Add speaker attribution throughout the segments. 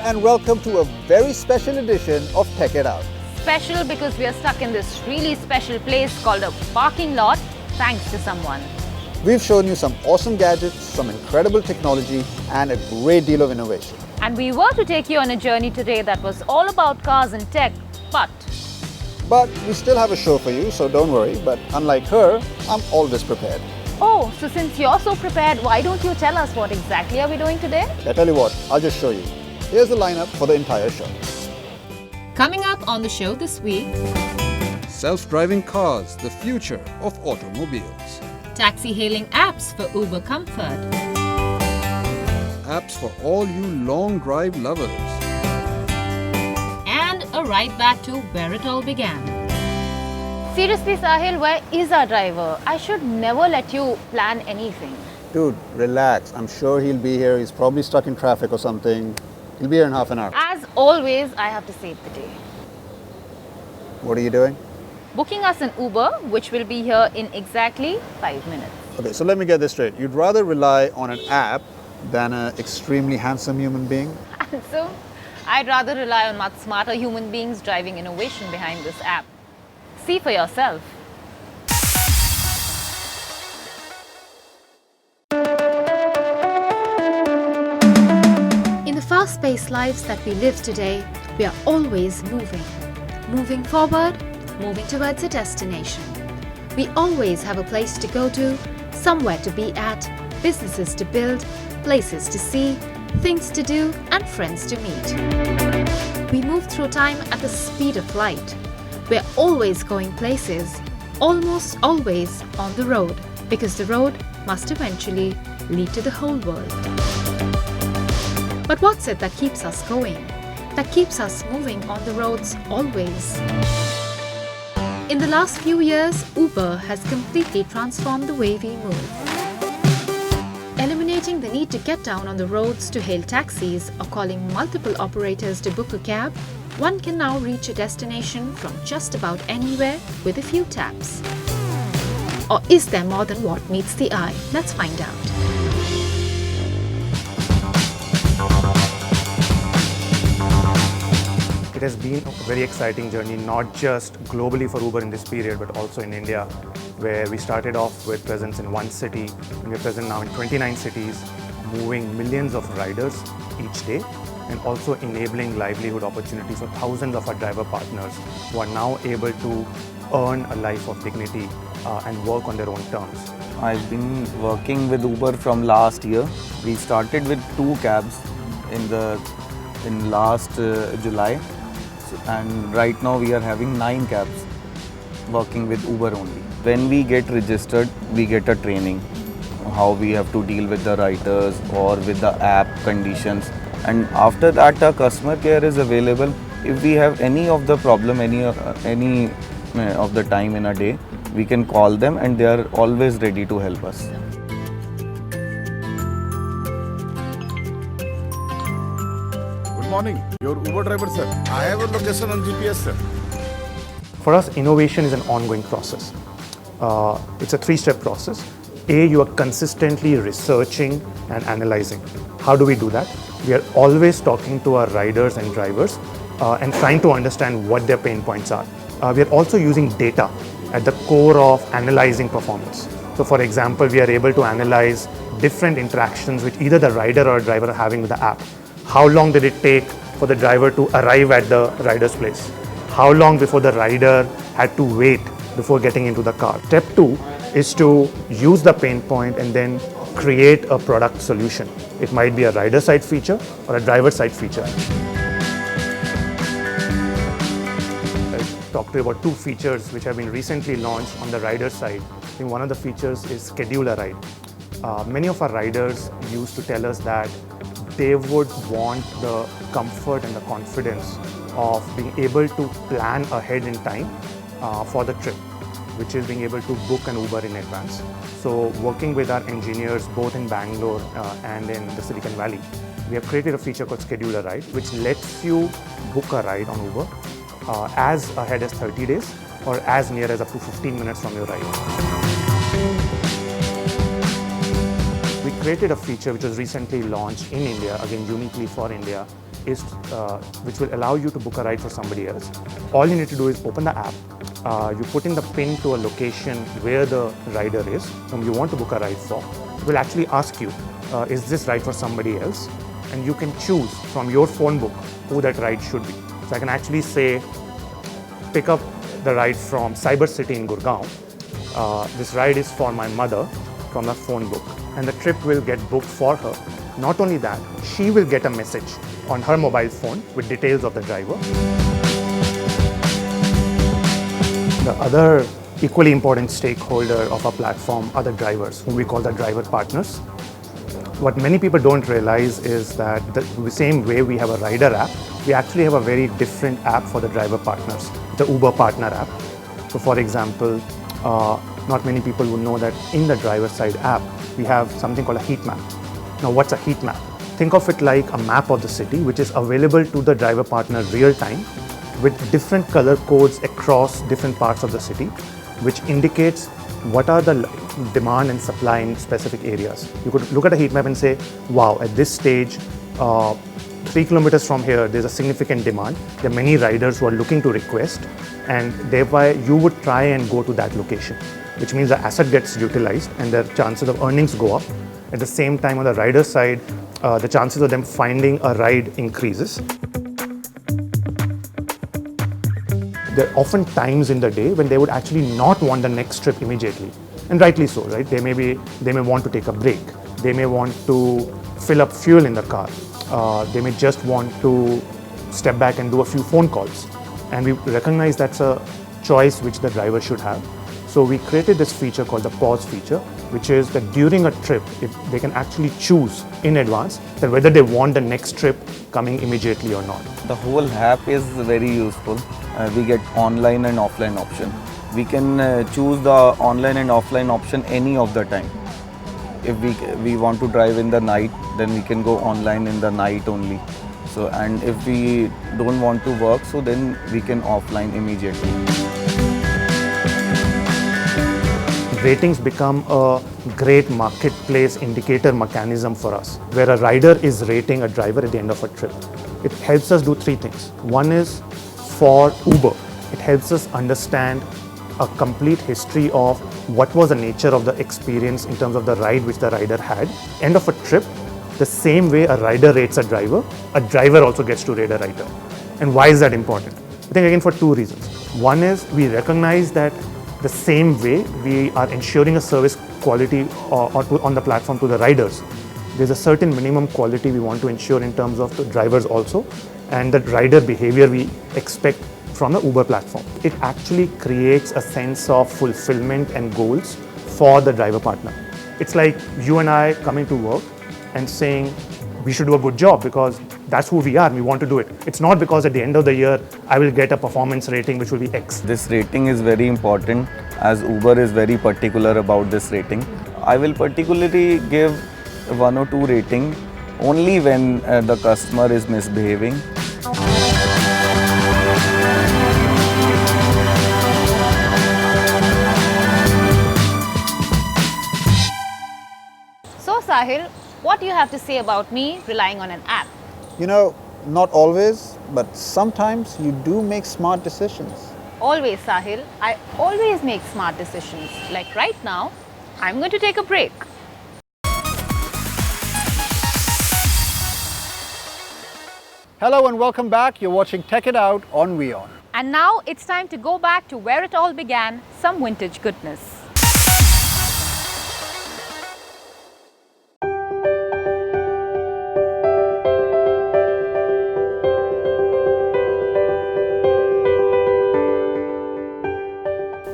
Speaker 1: and welcome to a very special edition of Tech It Out.
Speaker 2: Special because we are stuck in this really special place called a parking lot thanks to someone.
Speaker 1: We've shown you some awesome gadgets, some incredible technology and a great deal of innovation.
Speaker 2: And we were to take you on a journey today that was all about cars and tech, but
Speaker 1: we still have a show for you, so don't worry. But unlike her, I'm always prepared.
Speaker 2: oh, so since you're so prepared, why don't you tell us what exactly are we doing today?
Speaker 1: I tell you what, I'll just show you. Here's the lineup for the entire show.
Speaker 2: Coming up on the show this week,
Speaker 3: Self-driving cars, the future of automobiles.
Speaker 2: taxi hailing apps for Uber comfort,
Speaker 3: Apps for all you long drive lovers.
Speaker 2: and a ride back to where it all began. Seriously, Sahil, where is our driver? I should never let you plan anything.
Speaker 1: Dude, relax. I'm sure he'll be here. He's probably stuck in traffic or something. He'll be here in half an hour.
Speaker 2: As always, I have to save the day.
Speaker 1: What are you doing?
Speaker 2: Booking us an Uber, which will be here in exactly 5 minutes.
Speaker 1: Okay, so let me get this straight. You'd rather rely on an app than an extremely handsome human being?
Speaker 2: And so, I'd rather rely on much smarter human beings driving innovation behind this app. See for yourself.
Speaker 4: In the fast-paced lives that we live today, we are always moving. Moving forward, moving towards a destination. We always have a place to go to, somewhere to be at, businesses to build, places to see, things to do, and friends to meet. We move through time at the speed of light. We're always going places, almost always on the road, because the road must eventually lead to the whole world. But what's it that keeps us going? That keeps us moving on the roads always? In the last few years, Uber has completely transformed the way we move. Eliminating the need to get down on the roads to hail taxis or calling multiple operators to book a cab, one can now reach a destination from just about anywhere with a few taps. Or is there more than what meets the eye? Let's find out.
Speaker 5: It has been a very exciting journey, not just globally for Uber in this period, but also in India, where we started off with presence in one city, and we're present now in 29 cities, moving millions of riders each day, and also enabling livelihood opportunities for thousands of our driver partners who are now able to earn a life of dignity and work on their own terms.
Speaker 6: I've been working with Uber from last year. We started with 2 cabs in last July. And right now we are having 9 cabs working with Uber only. When we get registered, we get a training how we have to deal with the riders or with the app conditions, and after that a customer care is available. If we have any of the problem, any of the time in a day, we can call them and they are always ready to help us.
Speaker 7: Good morning, your Uber driver, sir. I have a location on GPS, sir.
Speaker 5: For us, innovation is an ongoing process. It's a 3-step process. A, you are consistently researching and analyzing. How do we do that? We are always talking to our riders and drivers and trying to understand what their pain points are. We are also using data at the core of analyzing performance. So for example, we are able to analyze different interactions which either the rider or driver are having with the app. How long did it take for the driver to arrive at the rider's place? How long before the rider had to wait before getting into the car? Step 2 is to use the pain point and then create a product solution. It might be a rider side feature or a driver side feature. I'll talk to you about 2 features which have been recently launched on the rider side. I think one of the features is schedule a ride. Many of our riders used to tell us that they would want the comfort and the confidence of being able to plan ahead in time for the trip, which is being able to book an Uber in advance. So working with our engineers both in Bangalore and in the Silicon Valley, we have created a feature called Schedule a Ride, which lets you book a ride on Uber as ahead as 30 days or as near as up to 15 minutes from your ride. We created a feature which was recently launched in India, again uniquely for India, is which will allow you to book a ride for somebody else. All you need to do is open the app. You put in the pin to a location where the rider is, whom you want to book a ride for. It will actually ask you, is this ride for somebody else? And you can choose from your phone book who that ride should be. So I can actually say, pick up the ride from Cyber City in Gurgaon. This ride is for my mother from the phone book, and the trip will get booked for her. Not only that, she will get a message on her mobile phone with details of the driver. The other equally important stakeholder of our platform are the drivers, whom we call the driver partners. What many people don't realize is that the same way we have a rider app, we actually have a very different app for the driver partners, the Uber Partner app. So for example, not many people would know that in the driver side app, we have something called a heat map. Now what's a heat map? Think of it like a map of the city, which is available to the driver partner real time with different color codes across different parts of the city, which indicates what are the demand and supply in specific areas. You could look at a heat map and say, wow, at this stage, 3 kilometers from here, there's a significant demand. There are many riders who are looking to request, and thereby you would try and go to that location, which means the asset gets utilized and their chances of earnings go up. At the same time, on the rider side, the chances of them finding a ride increases. There are often times in the day when they would actually not want the next trip immediately, and rightly so, right? They may want to take a break. They may want to fill up fuel in the car. They may just want to step back and do a few phone calls. And we recognize that's a choice which the driver should have. So we created this feature called the pause feature, which is that during a trip, they can actually choose in advance that whether they want the next trip coming immediately or not.
Speaker 6: The whole app is very useful. We get online and offline option. We can choose the online and offline option any of the time. If we want to drive in the night, then we can go online in the night only. So, and if we don't want to work, so then we can offline immediately.
Speaker 5: Ratings become a great marketplace indicator mechanism for us, where a rider is rating a driver at the end of a trip. It helps us do 3 things. One is for Uber. It helps us understand a complete history of what was the nature of the experience in terms of the ride which the rider had. End of a trip, the same way a rider rates a driver also gets to rate a rider. And why is that important? I think again for 2 reasons. One is we recognize that the same way we are ensuring a service quality on the platform to the riders, there's a certain minimum quality we want to ensure in terms of the drivers also, and the rider behavior we expect from the Uber platform. It actually creates a sense of fulfillment and goals for the driver partner. It's like you and I coming to work and saying we should do a good job because that's who we are and we want to do it. It's not because at the end of the year I will get a performance rating which will be X.
Speaker 6: This rating is very important, as Uber is very particular about this rating. I will particularly give 1 or 2 rating only when the customer is misbehaving.
Speaker 2: So Sahil, what do you have to say about me relying on an app?
Speaker 1: You know, not always, but sometimes you do make smart decisions.
Speaker 2: Always, Sahil. I always make smart decisions. Like right now, I'm going to take a break.
Speaker 1: Hello and welcome back. You're watching Tech It Out on WION.
Speaker 2: And now it's time to go back to where it all began, some vintage goodness.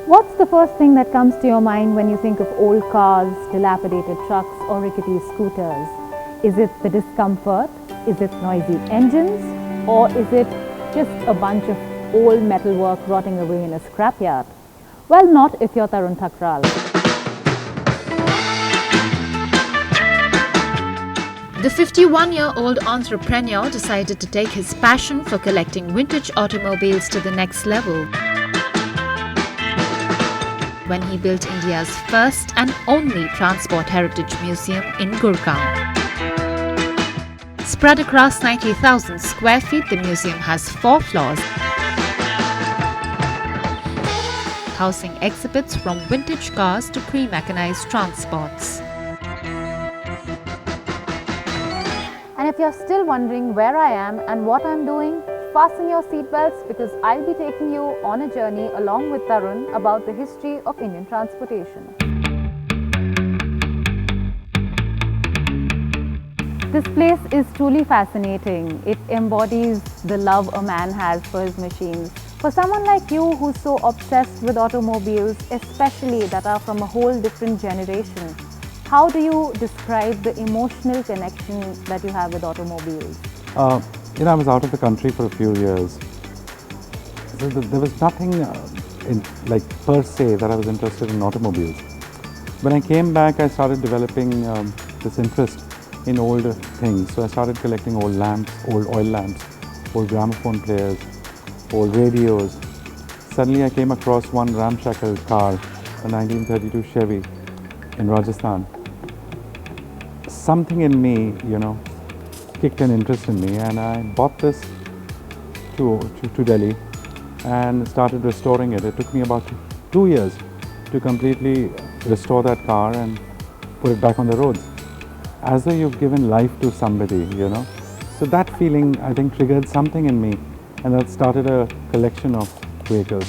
Speaker 2: What's the first thing that comes to your mind when you think of old cars, dilapidated trucks or rickety scooters? Is it the discomfort? Is it noisy engines? Or is it just a bunch of old metalwork rotting away in a scrapyard? Well, not if you're Tarun Thakral.
Speaker 4: The 51-year-old entrepreneur decided to take his passion for collecting vintage automobiles to the next level when he built India's first and only transport heritage museum in Gurgaon. Spread across 90,000 square feet, the museum has 4 floors, housing exhibits from vintage cars to pre-mechanized transports.
Speaker 2: And if you're still wondering where I am and what I'm doing, fasten your seatbelts because I'll be taking you on a journey along with Tarun about the history of Indian transportation. This place is truly fascinating. It embodies the love a man has for his machines. For someone like you who's so obsessed with automobiles, especially that are from a whole different generation, how do you describe the emotional connection that you have with automobiles?
Speaker 8: I was out of the country for a few years. So there was nothing per se that I was interested in automobiles. When I came back, I started developing this interest in older things. So I started collecting old lamps, old oil lamps, old gramophone players, old radios. Suddenly I came across one ramshackle car, a 1932 Chevy in Rajasthan. Something in me, kicked an interest in me, and I bought this to Delhi and started restoring it. It took me about 2 years to completely restore that car and put it back on the roads. As though you've given life to somebody, So that feeling, I think, triggered something in me, and that started a collection of vehicles.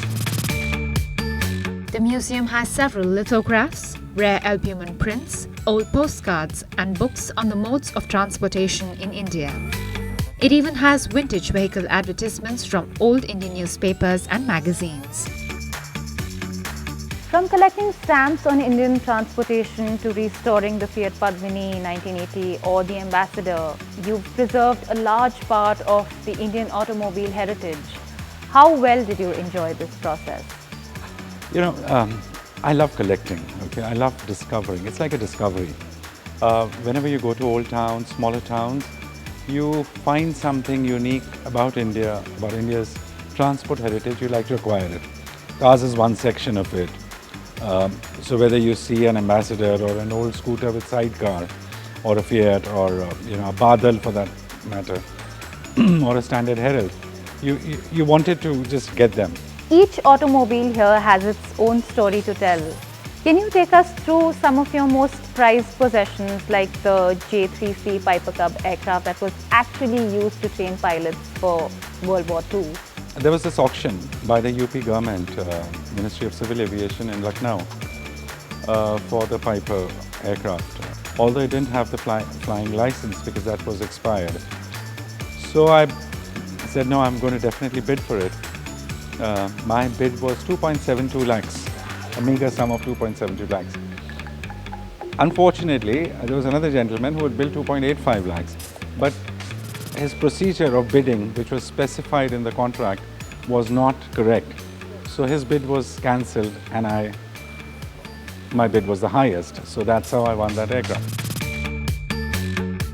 Speaker 4: The museum has several lithographs, rare albumen prints, old postcards and books on the modes of transportation in India. It even has vintage vehicle advertisements from old Indian newspapers and magazines.
Speaker 2: From collecting stamps on Indian transportation to restoring the Fiat Padmini in 1980 or the Ambassador, you've preserved a large part of the Indian automobile heritage. How well did you enjoy this process?
Speaker 8: I love collecting, okay? I love discovering. It's like a discovery. Whenever you go to old towns, smaller towns, you find something unique about India, about India's transport heritage, you like to acquire it. Cars is one section of it. So whether you see an Ambassador or an old scooter with sidecar, or a Fiat, or a Badal for that matter, or a Standard Herald, you wanted to just get them.
Speaker 2: Each automobile here has its own story to tell. Can you take us through some of your most prized possessions, like the J3C Piper Cub aircraft that was actually used to train pilots for World War II?
Speaker 8: There was this auction by the UP government, Ministry of Civil Aviation in Lucknow, for the Piper aircraft. Although it didn't have the flying license because that was expired. So I said, no, I'm going to definitely bid for it. My bid was 2.72 lakhs, a meager sum of 2.72 lakhs. Unfortunately, there was another gentleman who would bid 2.85 lakhs, but his procedure of bidding, which was specified in the contract, was not correct. So his bid was cancelled, and my bid was the highest. So that's how I won that aircraft.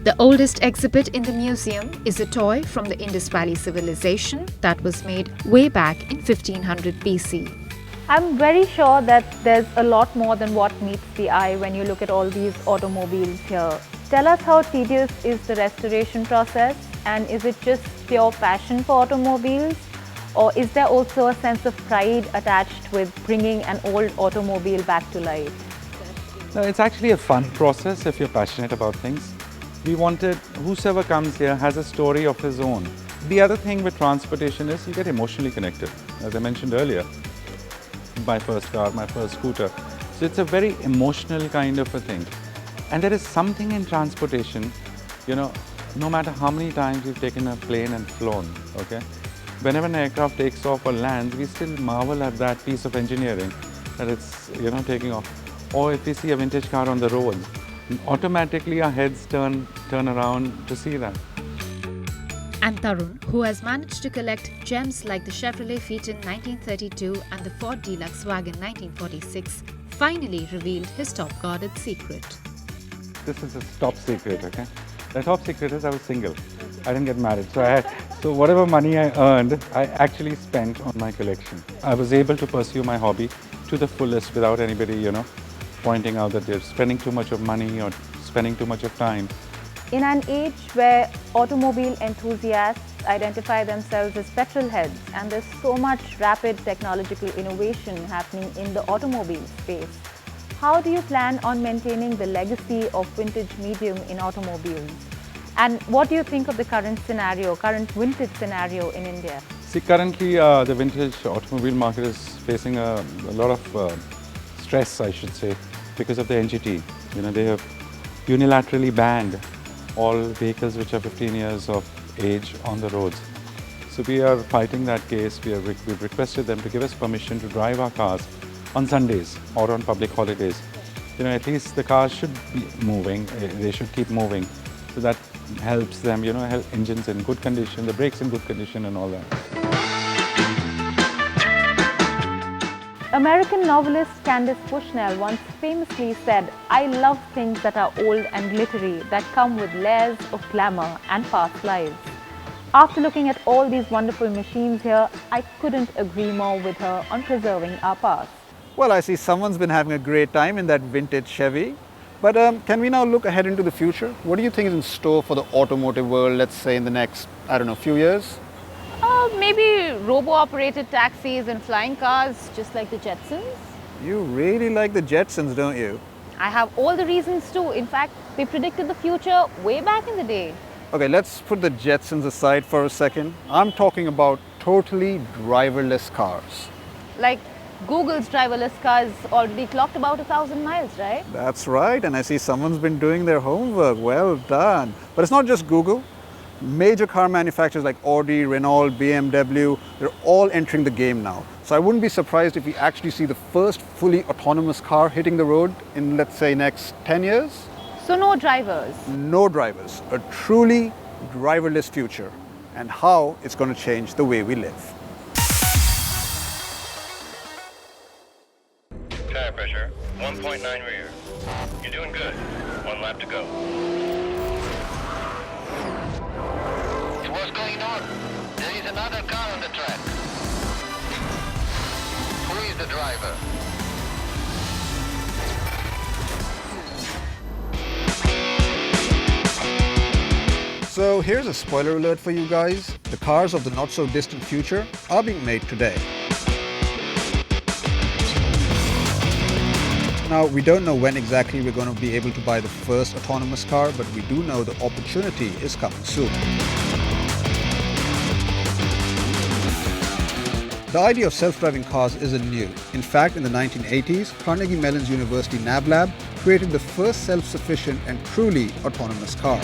Speaker 4: The oldest exhibit in the museum is a toy from the Indus Valley civilization that was made way back in 1500 BC.
Speaker 2: I'm very sure that there's a lot more than what meets the eye when you look at all these automobiles here. Tell us, how tedious is the restoration process, and is it just pure passion for automobiles, or is there also a sense of pride attached with bringing an old automobile back to life?
Speaker 8: No, it's actually a fun process if you're passionate about things. We wanted whosoever comes here has a story of his own. The other thing with transportation is you get emotionally connected, as I mentioned earlier. My first car, my first scooter. So it's a very emotional kind of a thing. And there is something in transportation, no matter how many times you've taken a plane and flown, okay? Whenever an aircraft takes off or lands, we still marvel at that piece of engineering, that it's, taking off. Or if we see a vintage car on the road, automatically our heads turn around to see that.
Speaker 4: And Tarun, who has managed to collect gems like the Chevrolet Phaeton 1932 and the Ford Deluxe Wagon 1946, finally revealed his top guarded secret.
Speaker 8: This is his top secret, okay? The top secret is I was single. I didn't get married. So whatever money I earned, I actually spent on my collection. I was able to pursue my hobby to the fullest without anybody, pointing out that they're spending too much of money or spending too much of time.
Speaker 2: In an age where automobile enthusiasts identify themselves as petrol heads and there's so much rapid technological innovation happening in the automobile space, how do you plan on maintaining the legacy of vintage medium in automobiles? And what do you think of the current vintage scenario in India?
Speaker 8: See, currently the vintage automobile market is facing a lot of stress, I should say, because of the NGT. They have unilaterally banned all vehicles which are 15 years of age on the roads. So we are fighting that case. We've requested them to give us permission to drive our cars on Sundays or on public holidays. At least the cars should be moving. They should keep moving. So that helps them, help engines in good condition, the brakes in good condition and all that.
Speaker 2: American novelist Candace Bushnell once famously said, "I love things that are old and glittery, that come with layers of glamour and past lives." After looking at all these wonderful machines here, I couldn't agree more with her on preserving our past.
Speaker 1: Well, I see someone's been having a great time in that vintage Chevy. But can we now look ahead into the future? What do you think is in store for the automotive world, let's say in the next, few years?
Speaker 2: Maybe robo-operated taxis and flying cars, just like the Jetsons.
Speaker 1: You really like the Jetsons, don't you?
Speaker 2: I have all the reasons to. In fact, we predicted the future way back in the day.
Speaker 1: Okay, let's put the Jetsons aside for a second. I'm talking about totally driverless cars.
Speaker 2: Like Google's driverless cars already clocked about 1,000 miles, right?
Speaker 1: That's right, and I see someone's been doing their homework. Well done. But it's not just Google. Major car manufacturers like Audi, Renault, BMW, they're all entering the game now. So I wouldn't be surprised if we actually see the first fully autonomous car hitting the road in, let's say, next 10 years.
Speaker 2: So no drivers?
Speaker 1: No drivers. A truly driverless future. And how it's going to change the way we live.
Speaker 9: Tire pressure, 1.9 rear. You're doing good. 1 lap to go. What's going on? There is another car on the track. Who is the driver?
Speaker 1: So here's a spoiler alert for you guys. The cars of the not so distant future are being made today. Now, we don't know when exactly we're going to be able to buy the first autonomous car, but we do know the opportunity is coming soon. The idea of self-driving cars isn't new. In fact, in the 1980s, Carnegie Mellon's University Nav Lab created the first self-sufficient and truly autonomous car.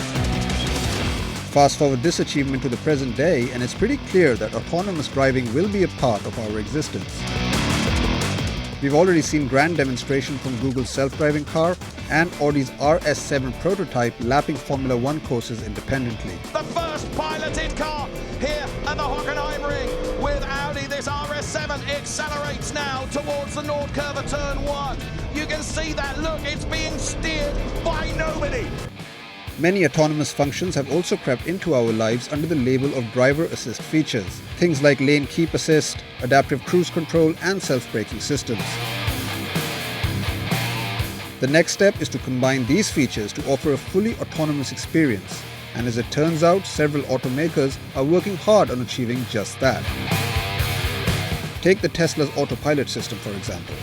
Speaker 1: Fast forward this achievement to the present day, and it's pretty clear that autonomous driving will be a part of our existence. We've already seen grand demonstration from Google's self-driving car and Audi's RS7 prototype lapping Formula One courses independently.
Speaker 10: The first piloted car here at the Hockenheim Ring with Audi. This RS7 accelerates now towards the North Curve of Turn 1. You can see that, look, it's being steered by nobody.
Speaker 1: Many autonomous functions have also crept into our lives under the label of driver assist features. Things like lane keep assist, adaptive cruise control, and self-braking systems. The next step is to combine these features to offer a fully autonomous experience. And as it turns out, several automakers are working hard on achieving just that. Take the Tesla's autopilot system, for example.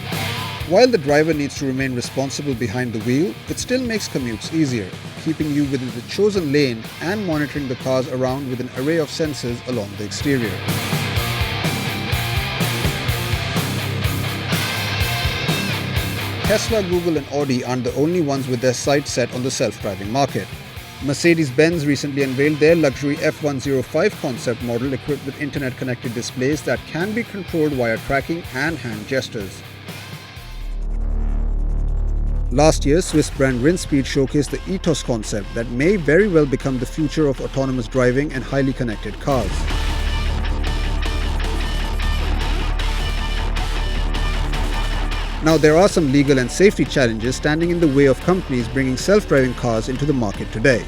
Speaker 1: While the driver needs to remain responsible behind the wheel, it still makes commutes easier, keeping you within the chosen lane and monitoring the cars around with an array of sensors along the exterior. Tesla, Google and Audi aren't the only ones with their sights set on the self-driving market. Mercedes-Benz recently unveiled their luxury F105 concept model equipped with internet-connected displays that can be controlled via tracking and hand gestures. Last year, Swiss brand Rinspeed showcased the Ethos concept that may very well become the future of autonomous driving and highly connected cars. Now, there are some legal and safety challenges standing in the way of companies bringing self-driving cars into the market today.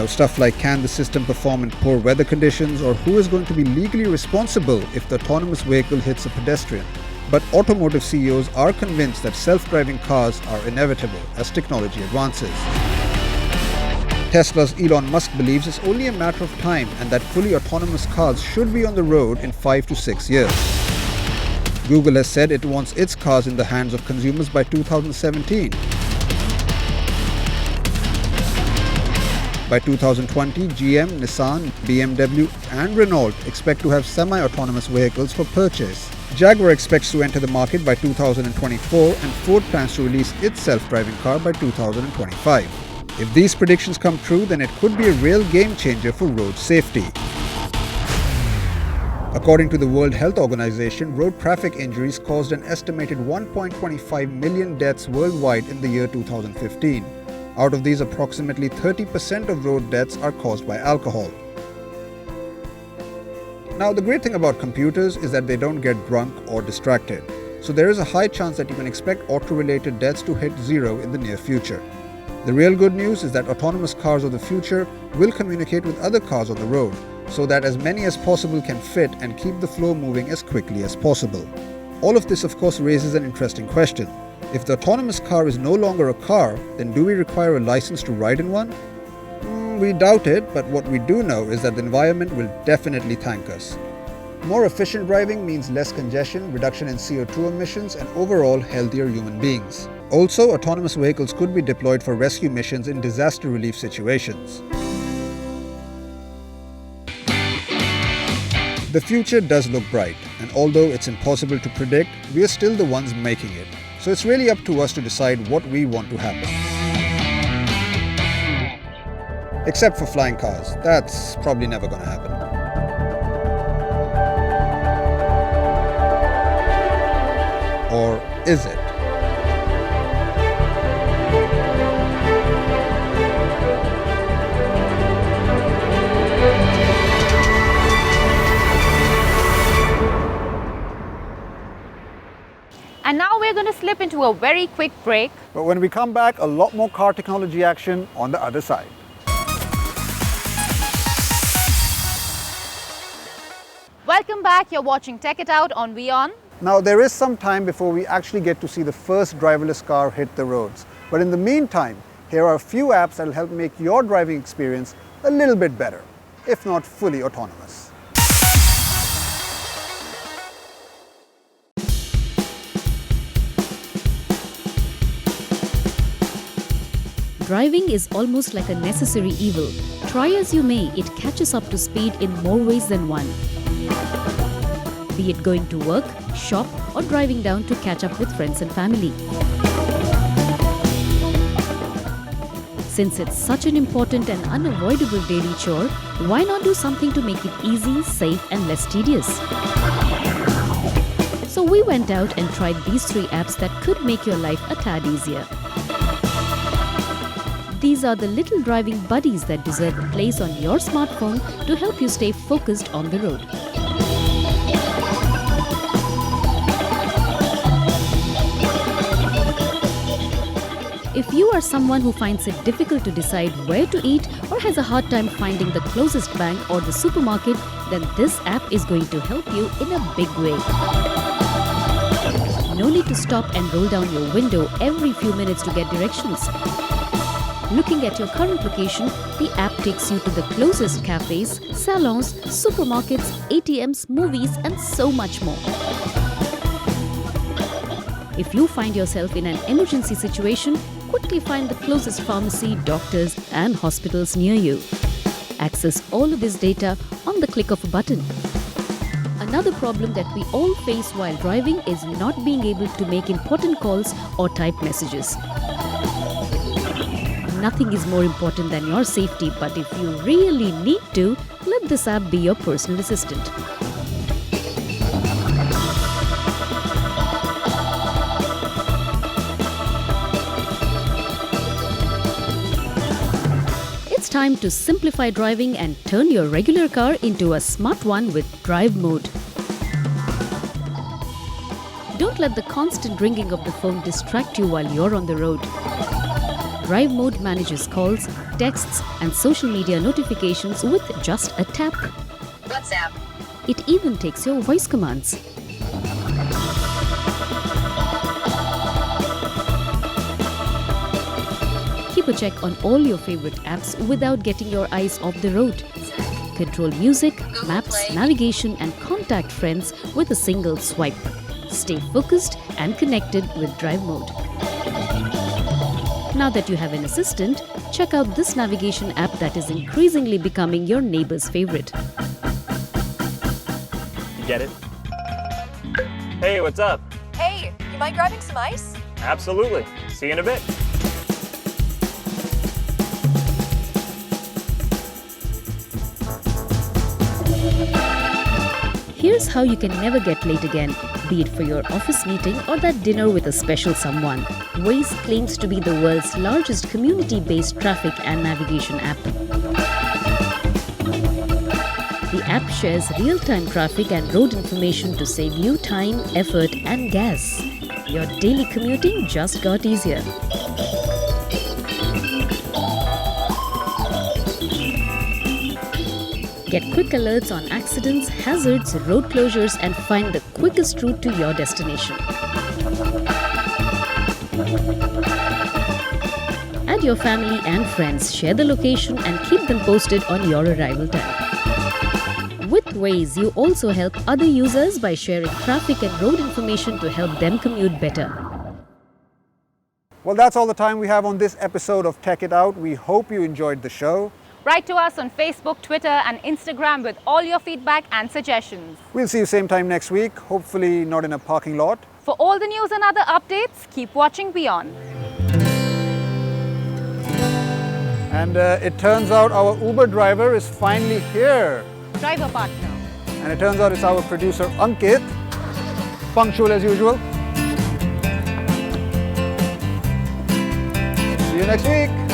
Speaker 1: Stuff like can the system perform in poor weather conditions, or who is going to be legally responsible if the autonomous vehicle hits a pedestrian. But automotive CEOs are convinced that self-driving cars are inevitable as technology advances. Tesla's Elon Musk believes it's only a matter of time and that fully autonomous cars should be on the road in 5 to 6 years. Google has said it wants its cars in the hands of consumers by 2017. By 2020, GM, Nissan, BMW and Renault expect to have semi-autonomous vehicles for purchase. Jaguar expects to enter the market by 2024 and Ford plans to release its self-driving car by 2025. If these predictions come true, then it could be a real game changer for road safety. According to the World Health Organization, road traffic injuries caused an estimated 1.25 million deaths worldwide in the year 2015. Out of these, approximately 30% of road deaths are caused by alcohol. Now, the great thing about computers is that they don't get drunk or distracted. So there is a high chance that you can expect auto-related deaths to hit zero in the near future. The real good news is that autonomous cars of the future will communicate with other cars on the road, so that as many as possible can fit and keep the flow moving as quickly as possible. All of this, of course, raises an interesting question. If the autonomous car is no longer a car, then do we require a license to ride in one? We doubt it, but what we do know is that the environment will definitely thank us. More efficient driving means less congestion, reduction in CO2 emissions, and overall healthier human beings. Also, autonomous vehicles could be deployed for rescue missions in disaster relief situations. The future does look bright, and although it's impossible to predict, we are still the ones making it. So it's really up to us to decide what we want to happen. Except for flying cars. That's probably never going to happen. Or is it?
Speaker 2: And now we're going to slip into a very quick break.
Speaker 1: But when we come back, a lot more car technology action on the other side.
Speaker 2: Welcome back. You're watching Tech It Out on WION.
Speaker 1: Now, there is some time before we actually get to see the first driverless car hit the roads. But in the meantime, here are a few apps that will help make your driving experience a little bit better, if not fully autonomous.
Speaker 11: Driving is almost like a necessary evil. Try as you may, it catches up to speed in more ways than one. Be it going to work, shop, or driving down to catch up with friends and family. Since it's such an important and unavoidable daily chore, why not do something to make it easy, safe, and less tedious? So we went out and tried these 3 apps that could make your life a tad easier. These are the little driving buddies that deserve a place on your smartphone to help you stay focused on the road. If you are someone who finds it difficult to decide where to eat or has a hard time finding the closest bank or the supermarket, then this app is going to help you in a big way. No need to stop and roll down your window every few minutes to get directions. Looking at your current location, the app takes you to the closest cafes, salons, supermarkets, ATMs, movies, and so much more. If you find yourself in an emergency situation, quickly find the closest pharmacy, doctors, and hospitals near you. Access all of this data on the click of a button. Another problem that we all face while driving is not being able to make important calls or type messages. Nothing is more important than your safety, but if you really need to, let this app be your personal assistant. It's time to simplify driving and turn your regular car into a smart one with Drive Mode. Don't let the constant ringing of the phone distract you while you're on the road. Drive Mode manages calls, texts, and social media notifications with just a tap.
Speaker 12: WhatsApp.
Speaker 11: It even takes your voice commands. Keep a check on all your favorite apps without getting your eyes off the road. Control music, maps, navigation and contact friends with a single swipe. Stay focused and connected with Drive Mode. Now that you have an assistant, check out this navigation app that is increasingly becoming your neighbor's favorite.
Speaker 12: You get it? Hey, what's up?
Speaker 13: Hey, you mind grabbing some ice?
Speaker 12: Absolutely. See you in a bit.
Speaker 11: Here's how you can never get late again, be it for your office meeting or that dinner with a special someone. Waze claims to be the world's largest community-based traffic and navigation app. The app shares real-time traffic and road information to save you time, effort and gas. Your daily commuting just got easier. Get quick alerts on accidents, hazards, road closures and find the quickest route to your destination. Add your family and friends, share the location and keep them posted on your arrival time. With Waze, you also help other users by sharing traffic and road information to help them commute better.
Speaker 1: Well, that's all the time we have on this episode of Tech It Out. We hope you enjoyed the show.
Speaker 2: Write to us on Facebook, Twitter and Instagram with all your feedback and suggestions.
Speaker 1: We'll see you same time next week, hopefully not in a parking lot.
Speaker 2: For all the news and other updates, keep watching WION.
Speaker 1: And it turns out our Uber driver is finally here.
Speaker 2: Driver partner.
Speaker 1: And it turns out it's our producer Ankit, punctual as usual. See you next week.